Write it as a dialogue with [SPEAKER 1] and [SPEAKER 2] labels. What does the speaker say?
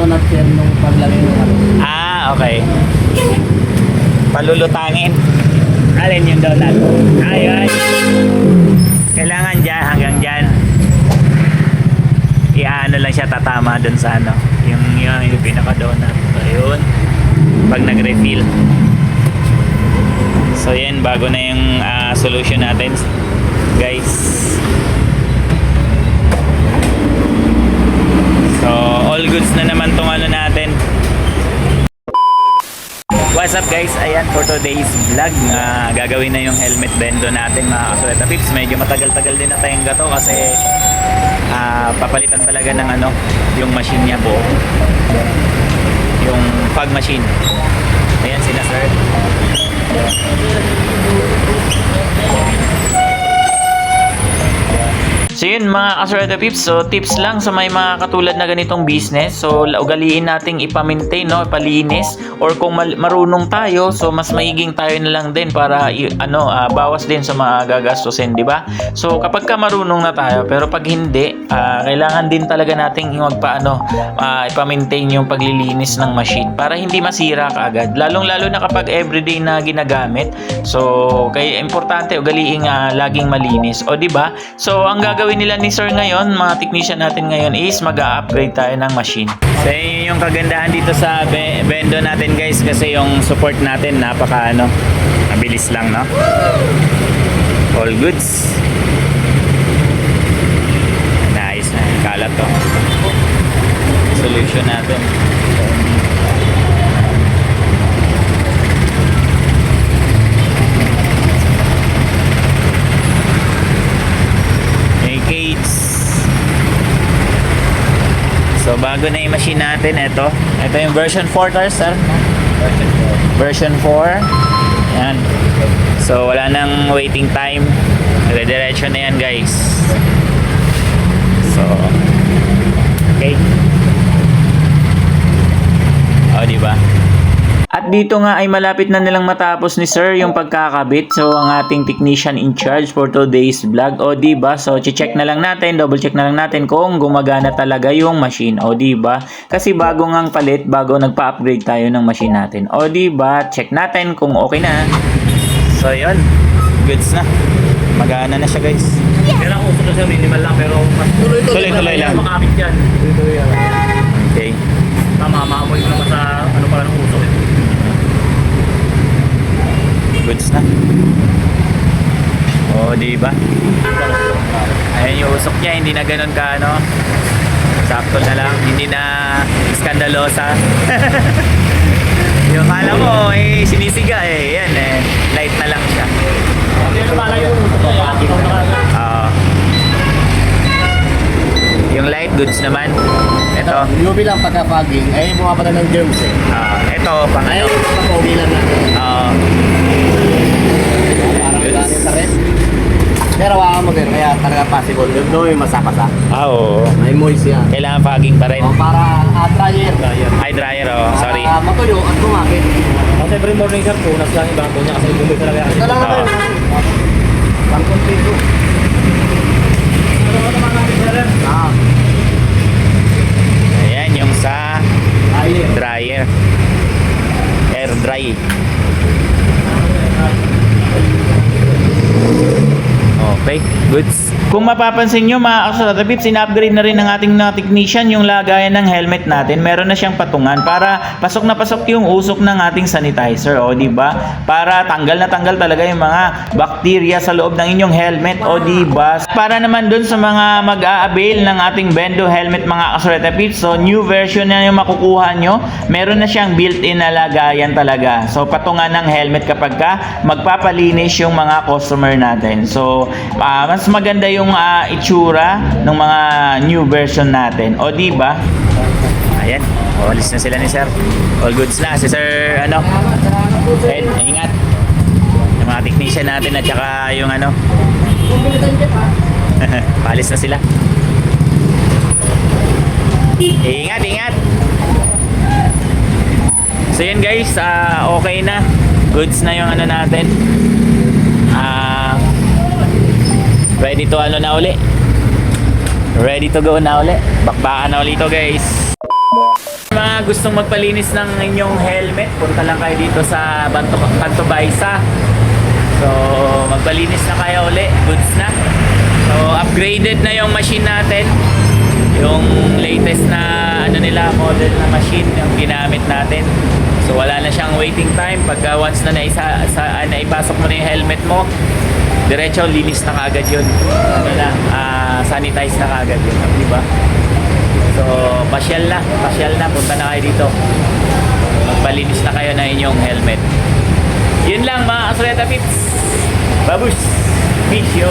[SPEAKER 1] donut sir nung paglagay ng ano.
[SPEAKER 2] Ah, okay. Palulutangin. Alin yung donut? Ayun. Kailangan dyan, hanggang dyan. Iaano lang siya, tatama dun sa ano. Yung pinaka-donut. Ayun. Pag nag-refill. So yan, bago na yung solution natin. Guys. So, all goods na naman tong ano natin. What's up guys? Ayan, for today's vlog, gagawin na yung helmet bendo natin mga kasuleta pips. Medyo matagal-tagal din na tayong gato kasi papalitan talaga ng ano, yung machine niya po. Yung fog machine. Ayan sila sir. So yun mga kasurada pips, so tips lang sa may mga katulad na ganitong business. So ugaliin nating ipa-maintain, no, ipalinis, or kung marunong tayo, so mas maiging tayo na lang din para bawas din sa mga gagastusin, di ba? So kapag ka marunong na tayo, pero pag hindi, kailangan din talaga nating ipa-maintain yung paglilinis ng machine para hindi masira kaagad. Lalong-lalo na kapag everyday na ginagamit. So kaya importante ugaliin laging malinis, o di ba? So ang gagawin nila ni sir ngayon, mga technician natin ngayon, is mag-upgrade tayo ng machine. So yun yung kagandahan dito sa bendo natin guys, kasi yung support natin mabilis lang, no? All goods. Nice na, kalat to. Solution natin. So bago na yung machine natin, ito yung version 4 tars sir. Version 4. Yan. So wala nang waiting time. Dire-diretso na yan guys. So okay. O diba? At dito nga ay malapit na nilang matapos ni sir yung pagkakabit. So ang ating technician in charge for today's vlog, o diba? So check na lang natin, double check na lang natin kung gumagana talaga yung machine, o diba? Kasi bago ngang palit, bago nagpa-upgrade tayo ng machine natin, o diba? Check natin kung okay na. So yun, goods na, magana na siya guys.
[SPEAKER 1] Kaya lang uso na siya, minimal lang, pero
[SPEAKER 2] tuloy-tuloy lang.
[SPEAKER 1] Makapit yan. Tuloy-tuloy lang.
[SPEAKER 2] Okay.
[SPEAKER 1] Tama, maamoy mo naman sa pala ng uso.
[SPEAKER 2] Goods na. O, diba? Ayan yung usok niya, hindi na ganun ka, sakto na lang, hindi na skandalosa. Yung kala mo, sinisiga, yan, light na lang siya.
[SPEAKER 1] Hindi na pala yung usok niya.
[SPEAKER 2] Yung light goods naman. Ito.
[SPEAKER 1] UV lang pagka-fogging, ay bumabata ng germs eh.
[SPEAKER 2] Ito, pang
[SPEAKER 1] Ay, pag-UV lang natin. Parang wala rin sa rest. Pero wala mo din, kaya talaga possible. No, may masapasa.
[SPEAKER 2] Oo.
[SPEAKER 1] May moist yan.
[SPEAKER 2] Kailangan fogging pa rin.
[SPEAKER 1] Para dryer.
[SPEAKER 2] Ay, dryer, sorry.
[SPEAKER 1] Matuyo at bumakit. Kasi every morning sir, punas lang yung bangko niya kasi bumili talaga. Ito lang naman. Bangkong piso.
[SPEAKER 2] Ayan, yung sa dryer. Air dry. Okay, goods. Kung mapapansin nyo mga kasulata pips, in-upgrade na rin ng ating technician yung lagayan ng helmet natin. Meron na siyang patungan para pasok na pasok yung usok ng ating sanitizer, o diba? Para tanggal na tanggal talaga yung mga bacteria sa loob ng inyong helmet, o diba? Para naman dun sa mga mag-a-avail ng ating Bendo helmet mga kasulata pips, so new version na yung makukuha nyo. Meron na siyang built-in na lagayan talaga. So patungan ng helmet kapag ka magpapalinis yung mga customer natin. So mas maganda yung itsura ng mga new version natin, o diba? Ayan, alis na sila ni sir. All goods na si sir, Ed, ingat yung mga technician natin at saka yung paalis na sila. Ingat, ingat. So yan guys, okay na, goods na yung natin. Ready to na uli. Ready to go na uli. Bakbakan na uli to guys. mga gustong magpalinis ng inyong helmet, punta lang kayo dito sa Banto Baisa. So, magpalinis na kayo uli. Goods na. So, upgraded na yung machine natin. Yung latest na model na machine yung ginamit natin. So, wala na siyang waiting time. Pagka once na naipasok mo na yung helmet mo, diretso, linis na kagad yun. Sanitize na kagad yun. Diba? So, pasyal na. Punta na kayo dito. Magpalinis na kayo na inyong helmet. Yun lang mga Kasuleta Pips. Babush! Peace yo!